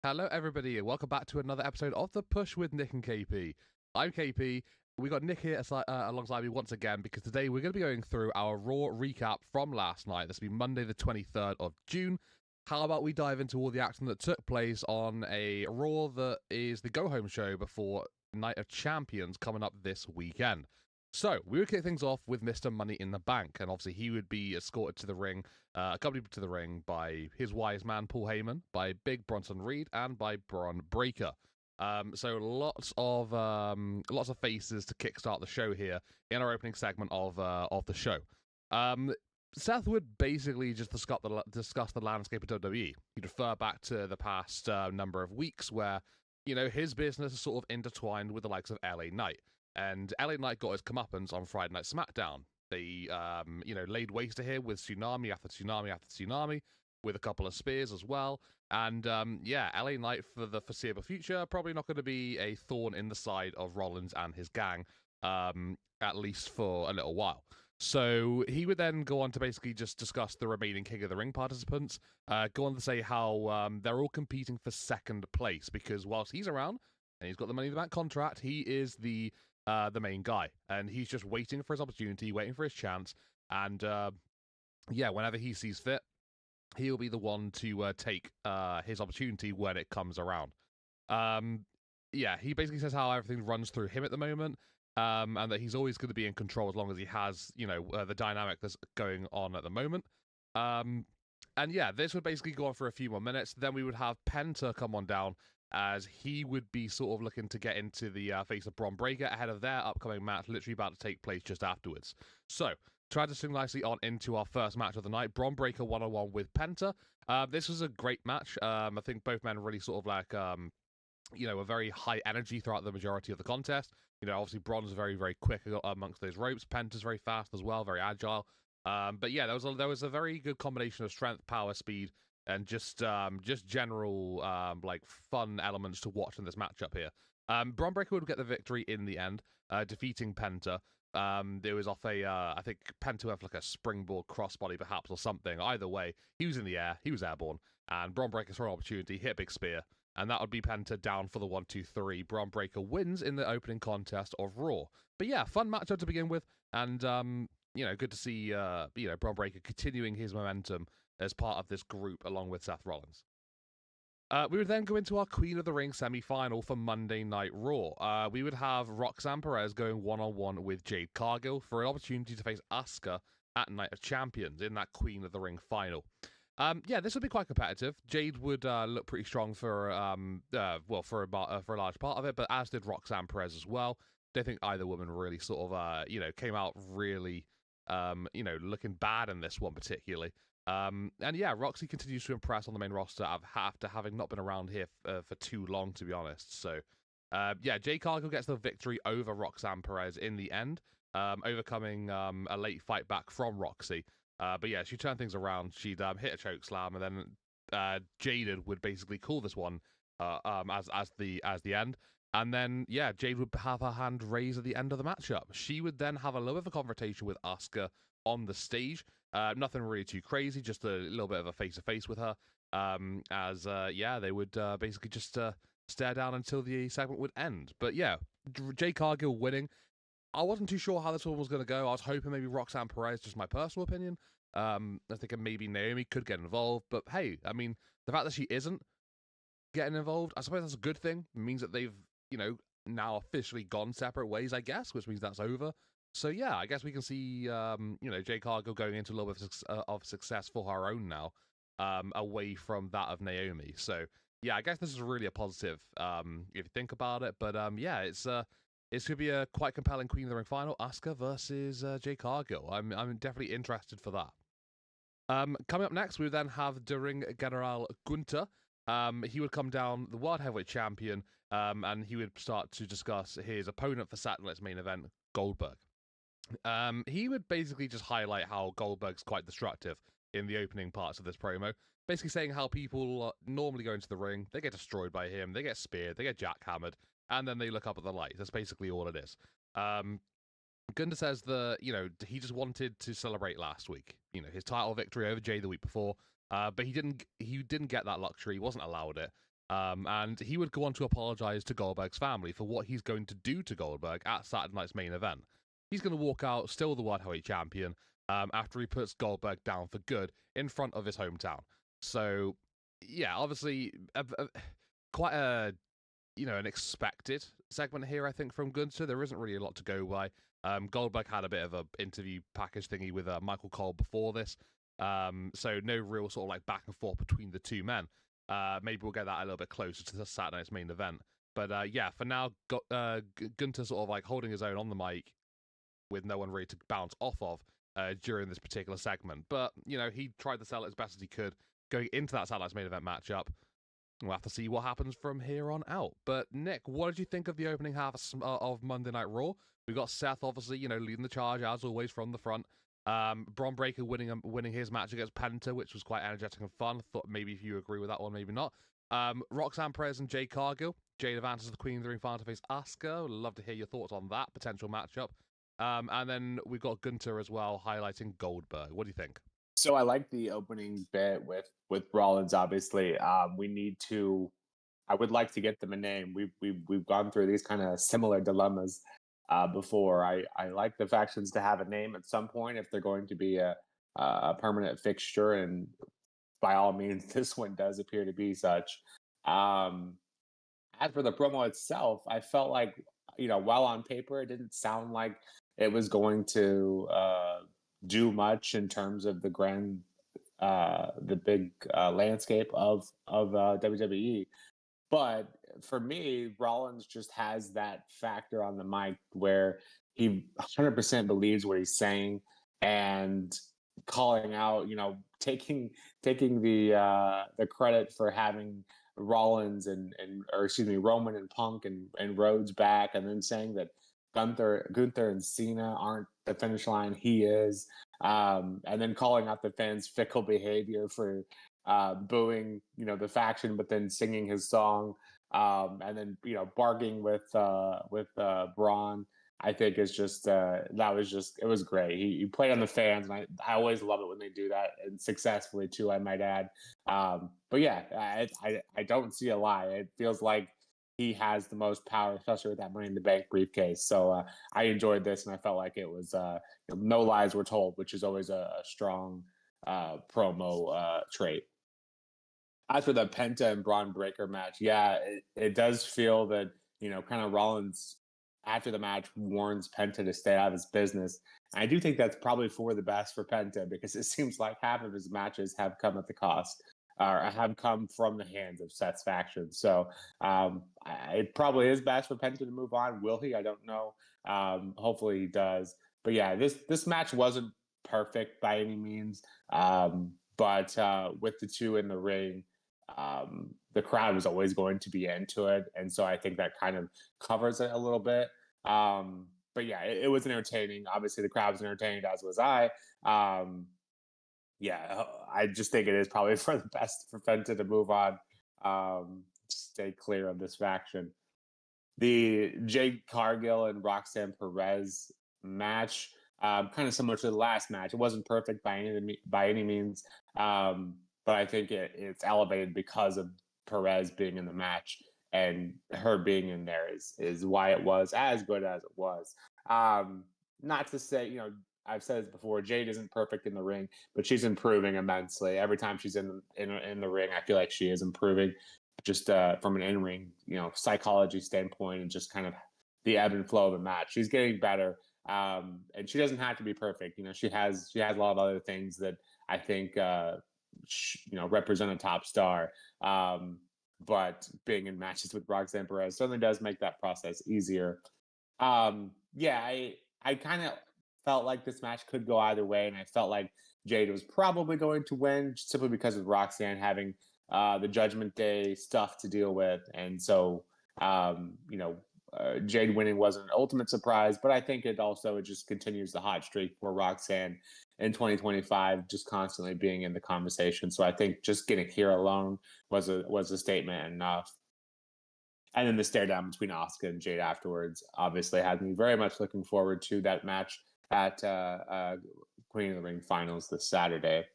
Hello, everybody, and welcome back to another episode of The Push with Nick and KP. I'm KP. We got Nick here alongside me once again because today we're going to be going through our Raw recap from last night. This will be Monday, the 23rd of June. How about we dive into all the action that took place on a Raw that is the go-home show before Night of Champions coming up this weekend? So, we would kick things off with Mr. Money in the Bank, and obviously he would be escorted to the ring, accompanied to the ring by his wise man, Paul Heyman, by Big Bronson Reed, and by Braun Breaker. So lots of faces to kickstart the show here in our opening segment of the show. Seth would basically just discuss the landscape of WWE. He'd refer back to the past number of weeks where, his business is sort of intertwined with the likes of LA Knight. And LA Knight got his comeuppance on Friday Night SmackDown. They, laid waste to him with tsunami after tsunami after tsunami, with a couple of spears as well. And, LA Knight for the foreseeable future, probably not going to be a thorn in the side of Rollins and his gang, at least for a little while. So he would then go on to basically just discuss the remaining King of the Ring participants, go on to say how they're all competing for second place, because whilst he's around, and he's got the Money in the Bank contract, he is the main guy, and he's just waiting for his opportunity, waiting for his chance, and whenever he sees fit, he'll be the one to take his opportunity when it comes around. He basically says how everything runs through him at the moment, and that he's always going to be in control as long as he has, the dynamic that's going on at the moment. This would basically go on for a few more minutes. Then we would have Penta come on down, as he would be sort of looking to get into the face of Braun Breaker ahead of their upcoming match, literally about to take place just afterwards. So, transitioning nicely on into our first match of the night, Braun Breaker one-on-one with Penta. This was a great match. I think both men really sort of like, a very high energy throughout the majority of the contest. Obviously Braun's very, very quick amongst those ropes. Penta's very fast as well, very agile. There was a very good combination of strength, power, speed, and just general fun elements to watch in this matchup here. Braun Breaker would get the victory in the end, defeating Penta. It was off I think Penta went for like a springboard crossbody perhaps or something. Either way, he was in the air, he was airborne, and Braun Breaker saw an opportunity, hit a big spear, and that would be Penta down for the 1-2-3. Braun Breaker wins in the opening contest of Raw. But yeah, fun matchup to begin with, and good to see Braun Breaker continuing his momentum as part of this group along with Seth Rollins. We would then go into our Queen of the Ring semi-final for Monday Night Raw. We would have Roxanne Perez going one-on-one with Jade Cargill for an opportunity to face Asuka at Night of Champions in that Queen of the Ring final. This would be quite competitive. Jade would look pretty strong for a large part of it, but as did Roxanne Perez as well. Don't think either woman really sort of came out really looking bad in this one particularly. Roxy continues to impress on the main roster after having not been around here for too long, to be honest. So, Jade Cargill gets the victory over Roxanne Perez in the end, overcoming a late fight back from Roxy. She turned things around. She'd hit a choke slam, and then Jaded would basically call this one as the end. And then, Jade would have her hand raised at the end of the matchup. She would then have a little bit of a confrontation with Asuka on the stage. Nothing really too crazy, just a little bit of a face-to-face with her. They would basically just stare down until the segment would end. But yeah, Jade Cargill winning. I wasn't too sure how this one was going to go. I was hoping maybe Roxanne Perez, just my personal opinion. I was thinking maybe Naomi could get involved. But hey, I mean, the fact that she isn't getting involved, I suppose that's a good thing. It means that they've, now officially gone separate ways, I guess, which means that's over. So yeah, I guess we can see, Jade Cargill going into a little bit of success for her own now, away from that of Naomi. So yeah, I guess this is really a positive, if you think about it. But it's going to be a quite compelling Queen of the Ring final, Asuka versus Jade Cargill. I'm definitely interested for that. Coming up next, we then have Der Ring General Gunther. He would come down, the World Heavyweight Champion, and he would start to discuss his opponent for Saturn's main event, Goldberg. He would basically just highlight how Goldberg's quite destructive in the opening parts of this promo, basically saying how people normally go into the ring, they get destroyed by him, they get speared, they get jackhammered, and then they look up at the light. That's basically all it is. Gunther says that, he just wanted to celebrate last week, his title victory over Jay the week before, but he didn't get that luxury, he wasn't allowed it, And he would go on to apologize to Goldberg's family for what he's going to do to Goldberg at Saturday night's main event. He's going to walk out still the World Heavyweight Champion after he puts Goldberg down for good in front of his hometown. So, yeah, obviously, quite a an expected segment here, I think, from Gunther. There isn't really a lot to go by. Goldberg had a bit of an interview package thingy with Michael Cole before this, so no real sort of like back and forth between the two men. Maybe we'll get that a little bit closer to the Saturday night's main event. But yeah, for now, Gunther sort of like holding his own on the mic with no one really to bounce off of during this particular segment. But, he tried to sell it as best as he could going into that Saturday night's main event matchup. We'll have to see what happens from here on out. But Nick, what did you think of the opening half of Monday Night Raw? We got Seth, obviously, leading the charge as always from the front. Bron Breakker winning his match against Penta, which was quite energetic and fun. Thought maybe if you agree with that one, maybe not. Roxanne Perez and Jade Cargill. Jade advances the Queen of the Ring final to face Asuka. Would love to hear your thoughts on that potential matchup. And then we've got Gunther as well highlighting Goldberg. What do you think? So I like the opening bit with Rollins. Obviously, we need to. I would like to get them a name. We've gone through these kind of similar dilemmas before. I like the factions to have a name at some point if they're going to be a permanent fixture, and by all means, this one does appear to be such. As for the promo itself, I felt like while on paper it didn't sound like it was going to do much in terms of the big landscape of WWE. But for me, Rollins just has that factor on the mic where he 100% believes what he's saying and calling out, taking the credit for having Rollins or excuse me, Roman and Punk and Rhodes back, and then saying that Gunther and Cena aren't the finish line. He is. And then calling out the fans' fickle behavior for booing, the faction, but then singing his song, and then barking with Braun. I think is just it was great. He played on the fans, and I always love it when they do that, and successfully too, I might add. But yeah, I don't see a lie. It feels like he has the most power, especially with that Money in the Bank briefcase. So I enjoyed this, and I felt like it was no lies were told, which is always a strong promo trait. As for the Penta and Braun Breaker match, yeah, it does feel that kind of Rollins after the match warns Penta to stay out of his business. And I do think that's probably for the best for Penta, because it seems like half of his matches have come at the cost, or have come from the hands of Seth's faction. So it probably is best for Penta to move on. Will he? I don't know. Hopefully he does. But yeah, this match wasn't perfect by any means. But with the two in the ring, the crowd was always going to be into it. And so I think that kind of covers it a little bit. But yeah, it was entertaining. Obviously, the crowd was entertained, as was I. Yeah, I just think it is probably for the best for Penta to move on, stay clear of this faction. The Jade Cargill and Roxanne Perez match, kind of similar to the last match. It wasn't perfect by any means, but I think it's elevated because of Perez being in the match, and her being in there is why it was as good as it was. Not to say, I've said this before, Jade isn't perfect in the ring, but she's improving immensely. Every time she's in the ring, I feel like she is improving, just from an in-ring, psychology standpoint, and just kind of the ebb and flow of the match. She's getting better, and she doesn't have to be perfect. She has a lot of other things that I think represent a top star. But being in matches with Roxanne Perez certainly does make that process easier. Yeah, I kind of felt like this match could go either way, and I felt like Jade was probably going to win simply because of Roxanne having the Judgment Day stuff to deal with. And so, Jade winning wasn't an ultimate surprise, but I think it just continues the hot streak for Roxanne in 2025, just constantly being in the conversation. So I think just getting here alone was a statement enough. And then the stare down between Asuka and Jade afterwards obviously had me very much looking forward to that match at Queen of the Ring finals this Saturday.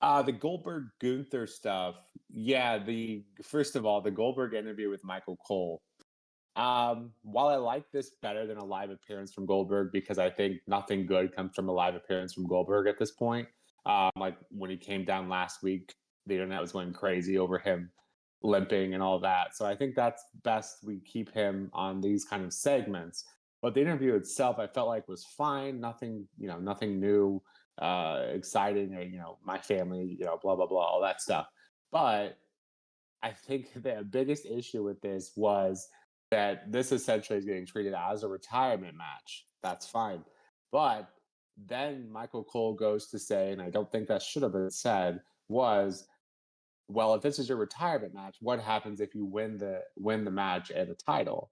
The Goldberg Gunther stuff. Yeah, the first of all, the Goldberg interview with Michael Cole. While I like this better than a live appearance from Goldberg because I think nothing good comes from a live appearance from Goldberg at this point. Like when he came down last week, the internet was going crazy over him limping and all that. So I think that's best we keep him on these kind of segments. But the interview itself, I felt like was fine. Nothing, nothing new, exciting, or my family, blah blah blah, all that stuff. But I think the biggest issue with this was that this essentially is getting treated as a retirement match. That's fine. But then Michael Cole goes to say, and I don't think that should have been said, was, well, if this is your retirement match, what happens if you win the match and a title?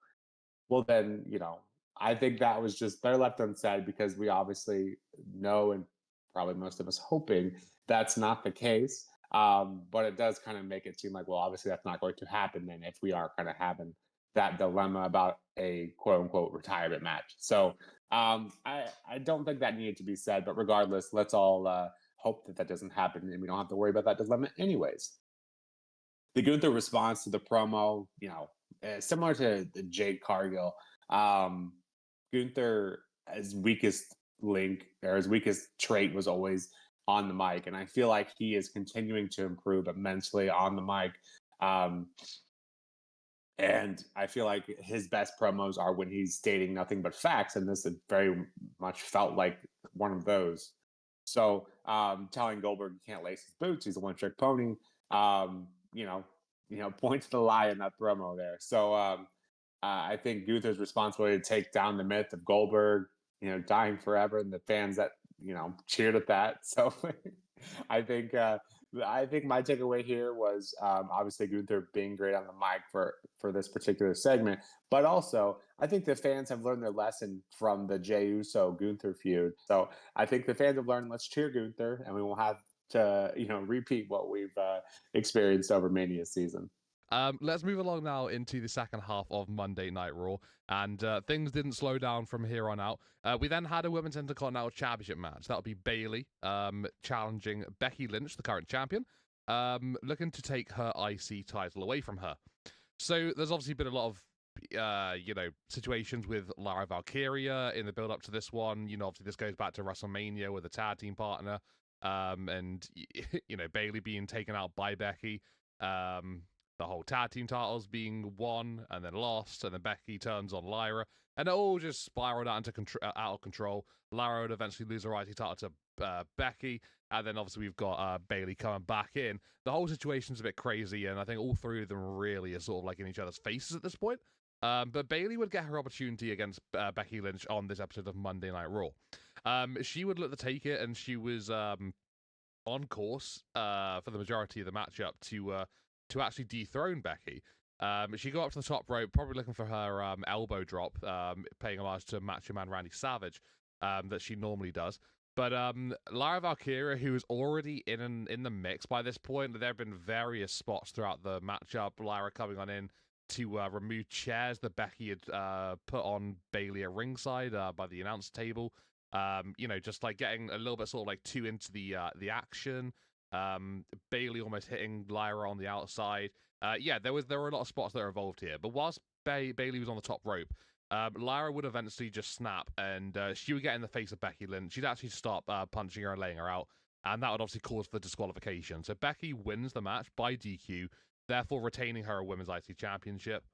Well, then, I think that was just they're left unsaid because we obviously know, and probably most of us hoping that's not the case. But it does kind of make it seem like, well, obviously that's not going to happen then if we are kind of having that dilemma about a quote unquote retirement match. So I don't think that needed to be said, but regardless, let's all hope that that doesn't happen and we don't have to worry about that dilemma anyways. The Gunther response to the promo, similar to the Jade Cargill, um, Gunther, his weakest link or his weakest trait was always on the mic, and I feel like he is continuing to improve immensely on the mic. Um, and I feel like his best promos are when he's stating nothing but facts, and this very much felt like one of those. So telling Goldberg he can't lace his boots, he's a one-trick pony. Um, you know, point to the lie in that promo there. So I think Gunther's responsibility to take down the myth of Goldberg, dying forever, and the fans that cheered at that. So I think my takeaway here was obviously Gunther being great on the mic for this particular segment, but also I think the fans have learned their lesson from the Jey Uso Gunther feud. So I think the fans have learned, let's cheer Gunther, and we won't have to repeat what we've experienced over Mania season. Let's move along now into the second half of Monday Night Raw, and things didn't slow down from here on out. We then had a Women's Intercontinental Championship match. That'll be Bayley challenging Becky Lynch, the current champion, looking to take her IC title away from her. So there's obviously been a lot of situations with Lara Valkyria in the build up to this one. Obviously this goes back to WrestleMania with a tag team partner, and Bayley being taken out by Becky. The whole tag team titles being won and then lost, and then Becky turns on Lyra, and it all just spiraled out of control. Lyra would eventually lose her IC title to Becky, and then obviously we've got Bayley coming back in. The whole situation's a bit crazy, and I think all three of them really are sort of like in each other's faces at this point. But Bayley would get her opportunity against Becky Lynch on this episode of Monday Night Raw. She would look to take it, and she was on course for the majority of the matchup to actually dethrone Becky. She got up to the top rope, probably looking for her elbow drop, paying homage to Macho Man Randy Savage that she normally does. But Lara Valkyria, who is already in the mix by this point, there have been various spots throughout the matchup. Lara coming on in to remove chairs that Becky had put on Bayley at ringside by the announce table. Just like getting a little bit sort of like too into the action. Bayley almost hitting Lyra on the outside. There were a lot of spots that were involved here. But whilst Bayley was on the top rope, Lyra would eventually just snap, and she would get in the face of Becky Lynch. She'd actually stop punching her and laying her out, and that would obviously cause for disqualification. So Becky wins the match by DQ, therefore retaining her Women's IC Championship.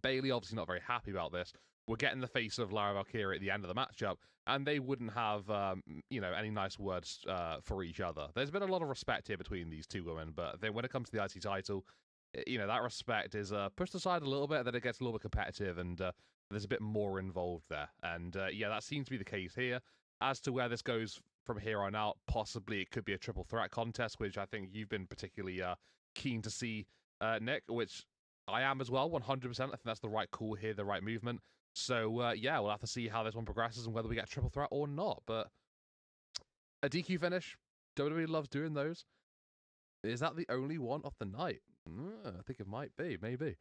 Bayley obviously not very happy about this. We're getting the face of Lara Valkyria at the end of the matchup, and they wouldn't have, any nice words for each other. There's been a lot of respect here between these two women, but then when it comes to the IC title, that respect is pushed aside a little bit, then it gets a little bit competitive, and there's a bit more involved there. And that seems to be the case here. As to where this goes from here on out, possibly it could be a triple threat contest, which I think you've been particularly keen to see, Nick, which I am as well, 100%. I think that's the right call here, the right movement. So, we'll have to see how this one progresses and whether we get a triple threat or not. But a DQ finish, WWE loves doing those. Is that the only one of the night? I think it might be, maybe.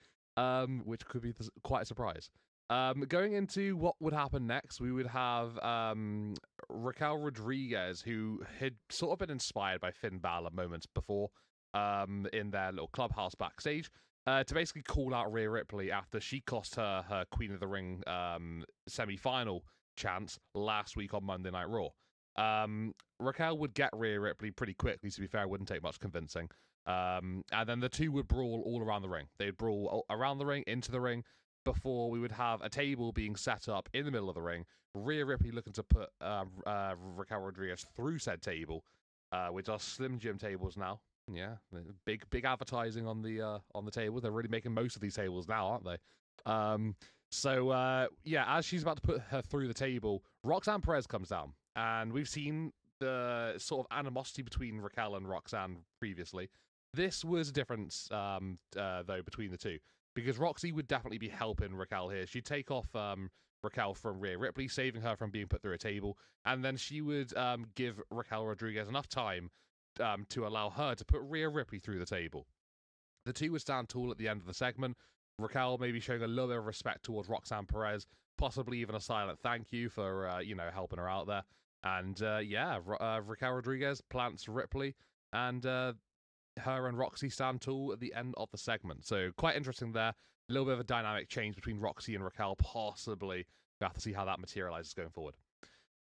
Which could be quite a surprise. Going into what would happen next, we would have Raquel Rodriguez, who had sort of been inspired by Finn Balor moments before in their little clubhouse backstage, to basically call out Rhea Ripley after she cost her Queen of the Ring semi-final chance last week on Monday Night Raw. Raquel would get Rhea Ripley pretty quickly, to be fair. It wouldn't take much convincing. And then the two would brawl all around the ring. They'd brawl around the ring, into the ring, before we would have a table being set up in the middle of the ring. Rhea Ripley looking to put Raquel Rodriguez through said table, which are Slim Jim tables now. Yeah, big advertising on the table. They're really making most of these tables now, aren't they? Yeah, as she's about to put her through the table, Roxanne Perez comes down, and we've seen the sort of animosity between Raquel and Roxanne previously. This was a difference, though, between the two, because Roxy would definitely be helping Raquel here. She'd take off Raquel from Rhea Ripley, saving her from being put through a table, and then she would give Raquel Rodriguez enough time to allow her to put Rhea Ripley through the table. The two would stand tall at the end of the segment. Raquel maybe showing a little bit of respect towards Roxanne Perez, possibly even a silent thank you for helping her out there. And Raquel Rodriguez plants Ripley, and her and Roxy stand tall at the end of the segment. So quite interesting there. A little bit of a dynamic change between Roxy and Raquel, possibly. We have to see how that materializes going forward.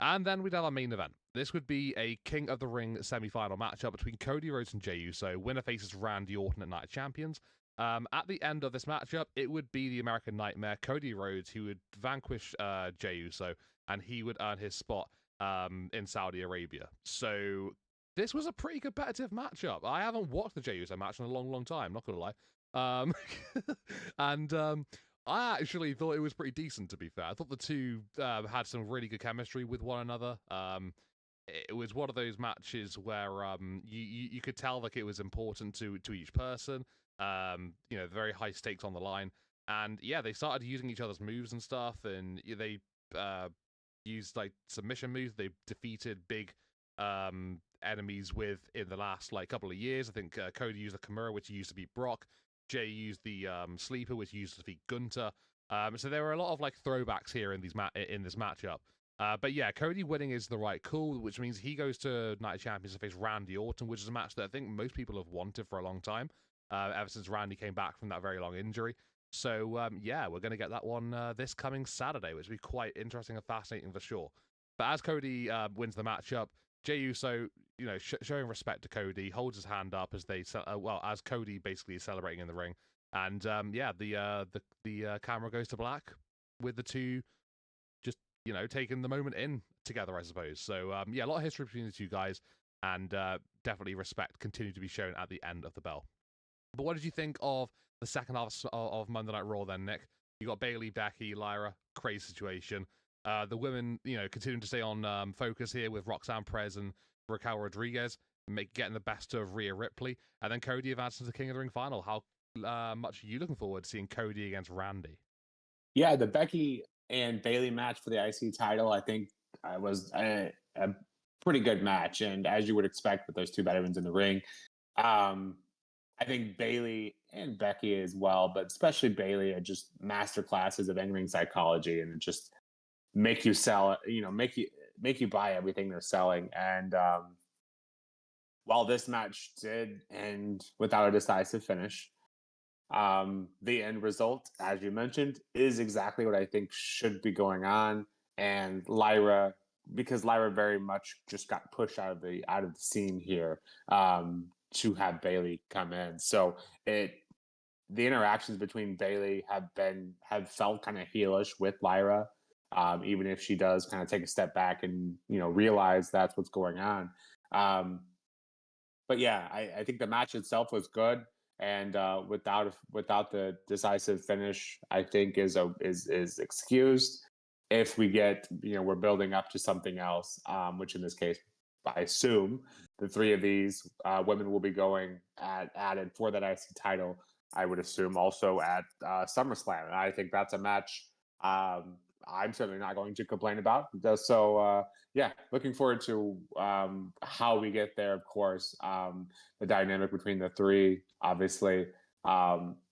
And then we'd have our main event. This would be a King of the Ring semi-final matchup between Cody Rhodes and Jey Uso. Winner faces Randy Orton at Night of Champions. At the end of this matchup, it would be the American Nightmare, Cody Rhodes, who would vanquish Jey Uso, and he would earn his spot in Saudi Arabia. So this was a pretty competitive matchup. I haven't watched the Jey Uso match in a long, long time, not gonna lie. I actually thought it was pretty decent, to be fair. I thought the two had some really good chemistry with one another. It was one of those matches where you could tell like it was important to each person. Very high stakes on the line, and yeah, they started using each other's moves and stuff, and they used like submission moves. They defeated big enemies with in the last like couple of years. I think Cody used the Kimura, which used to be Brock. Jey used the sleeper, which used to defeat Gunter. So there were a lot of like throwbacks here in this matchup. But yeah, Cody winning is the right call, which means he goes to Night of Champions to face Randy Orton, which is a match that I think most people have wanted for a long time, ever since Randy came back from that very long injury. So we're going to get that one this coming Saturday, which will be quite interesting and fascinating for sure. But as Cody wins the matchup, Jey Uso, showing respect to Cody, holds his hand up as as Cody basically is celebrating in the ring, and the camera goes to black with the two just taking the moment in together, I suppose. So a lot of history between the two guys, and definitely respect continue to be shown at the end of the bell. But what did you think of the second half of Monday Night Raw then, Nick? You got Bayley, Becky, Lyra, crazy situation. The women, continuing to stay on focus here with Roxanne Perez and Raquel Rodriguez, getting the best of Rhea Ripley, and then Cody advances to the King of the Ring final. How much are you looking forward to seeing Cody against Randy? Yeah, the Becky and Bayley match for the IC title, I think, was a pretty good match, and as you would expect with those two veterans in the ring, I think Bayley and Becky as well, but especially Bayley, are just master classes of in-ring psychology, and just make you sell it, make you buy everything they're selling. And while this match did end without a decisive finish, the end result, as you mentioned, is exactly what I think should be going on. And Lyra, because Lyra very much just got pushed out of the scene here, to have Bayley come in. So the interactions between Bayley have felt kind of heelish with Lyra, even if she does kind of take a step back and realize that's what's going on. But yeah, I think the match itself was good, and without the decisive finish, I think is excused. If we get, we're building up to something else, which in this case, I assume the three of these women will be going added for that IC title. I would assume also at SummerSlam, and I think that's a match I'm certainly not going to complain about. So looking forward to how we get there. Of course, the dynamic between the three. Obviously,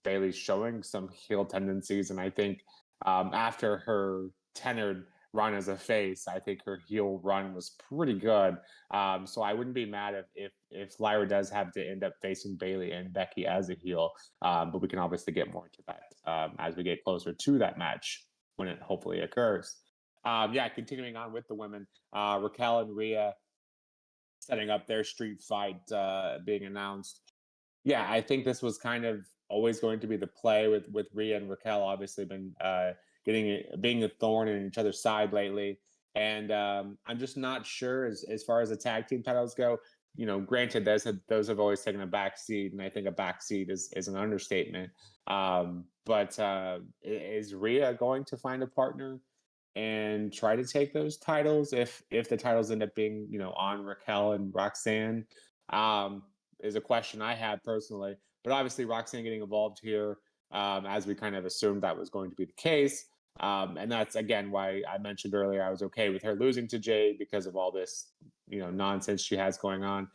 Bayley's showing some heel tendencies, and I think after her tenured run as a face. I think her heel run was pretty good. So I wouldn't be mad if Lyra does have to end up facing Bailey and Becky as a heel. But we can obviously get more into that as we get closer to that match when it hopefully occurs. Yeah, continuing on with the women, Raquel and Rhea setting up their street fight being announced. Yeah, I think this was kind of always going to be the play with Rhea and Raquel. Obviously, been being a thorn in each other's side lately, and I'm just not sure as far as the tag team titles go. Granted, those have always taken a back seat, and I think a back seat is an understatement. But is Rhea going to find a partner and try to take those titles if the titles end up being on Raquel and Roxanne? Um, is a question I had personally. But obviously, Roxanne getting involved here, as we kind of assumed that was going to be the case. And that's again why I mentioned earlier I was okay with her losing to Jade because of all this, nonsense she has going on.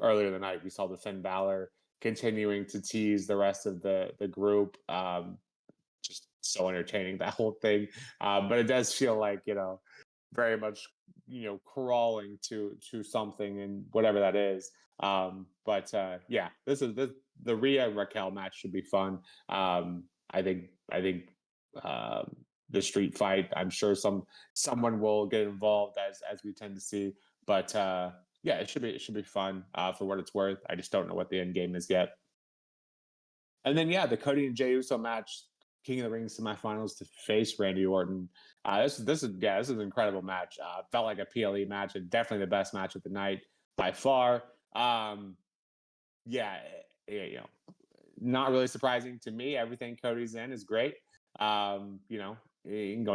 Earlier tonight, we saw the Finn Balor continuing to tease the rest of the group. Just so entertaining, that whole thing. But it does feel like very much crawling to something, and whatever that is. But yeah, the Rhea and Raquel match should be fun. I think the street fight, I'm sure someone will get involved as we tend to see. But yeah, it should be fun for what it's worth. I just don't know what the end game is yet. And then yeah, the Cody and Jey Uso match, King of the Ring semifinals to face Randy Orton. This is an incredible match. Felt like a PLE match, and definitely the best match of the night by far. Yeah, not really surprising to me. Everything Cody's in is great. Going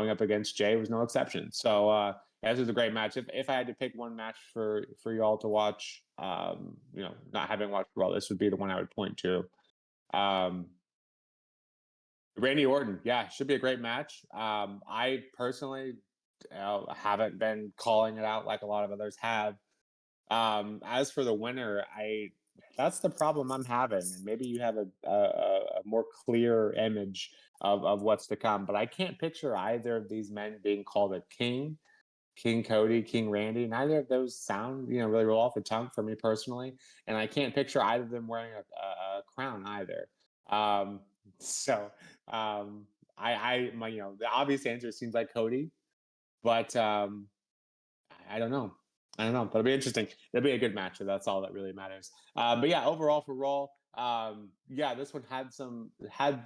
up against Jay was no exception. So yeah, this was a great match. If I had to pick one match for y'all to watch, not having watched Raw, this would be the one I would point to. Um, Randy Orton, yeah, should be a great match. I personally haven't been calling it out like a lot of others have. As for the winner, that's the problem I'm having, and maybe you have a more clear image of what's to come. But I can't picture either of these men being called a king. King Cody, King Randy, neither of those sound, really roll off the tongue for me personally. And I can't picture either of them wearing a crown either. So the obvious answer seems like Cody, but I don't know. I don't know. But it'll be interesting. It'll be a good match. That's all that really matters. But yeah, overall for Raw, yeah, this one had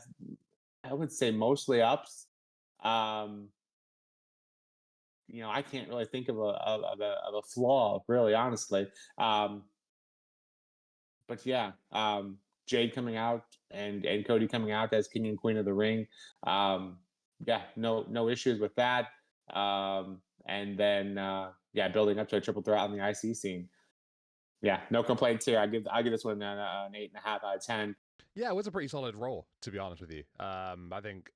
I would say mostly ups. Um, I can't really think of a flaw, really, honestly. Um, but yeah, Jade coming out and Cody coming out as King and Queen of the Ring. Um, yeah, no issues with that. And then yeah, building up to a triple threat on the IC scene. Yeah, no complaints here. I give this one an 8.5 out of 10. Yeah, it was a pretty solid roll, to be honest with you. I think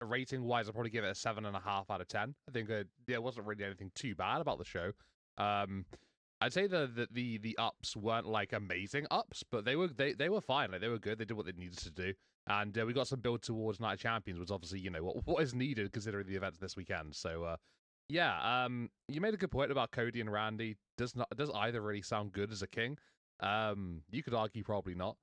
rating wise, I'll probably give it a 7.5 out of 10. I think there wasn't really anything too bad about the show. I'd say the ups weren't like amazing ups, but they were fine. Like they were good. They did what they needed to do, and we got some build towards Night of Champions, which obviously what is needed considering the events this weekend. So yeah, you made a good point about Cody and Randy. Does either really sound good as a king? You could argue probably not.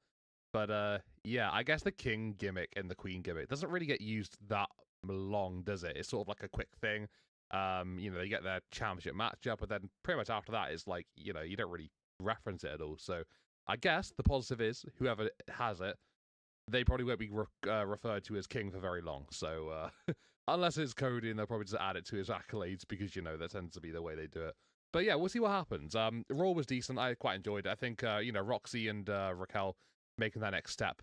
But yeah, I guess the king gimmick and the queen gimmick doesn't really get used that long, does it? It's sort of like a quick thing. They get their championship matchup, but then pretty much after that is like, you don't really reference it at all. So I guess the positive is whoever has it, they probably won't be referred to as king for very long. So unless it's Cody, and they'll probably just add it to his accolades because that tends to be the way they do it. But yeah, we'll see what happens. Raw was decent. I quite enjoyed it. I think Roxy and Raquel making that next step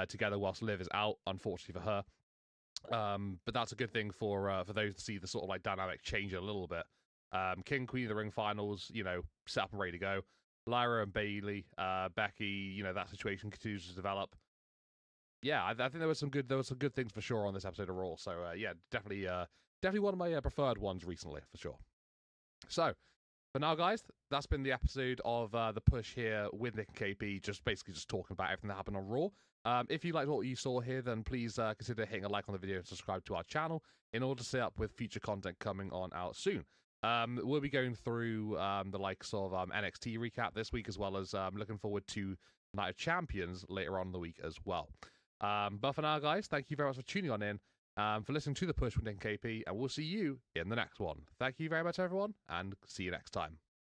together whilst Liv is out, unfortunately for her. But that's a good thing for those to see the sort of like dynamic change a little bit. King Queen of the Ring finals, set up and ready to go. Lyra and Bailey, Becky, that situation continues to develop. Yeah, I think there was some good things for sure on this episode of Raw. So yeah, definitely one of my preferred ones recently for sure. So But now, guys, that's been the episode of the push here with Nick and KP, just basically just talking about everything that happened on Raw. If you liked what you saw here, then please consider hitting a like on the video and subscribe to our channel in order to stay up with future content coming on out soon. We'll be going through the likes of NXT recap this week, as well as looking forward to Night of Champions later on in the week as well. But for now, guys, thank you very much for tuning on in, for listening to The Push with Nick and KP, and we'll see you in the next one. Thank you very much, everyone, and see you next time.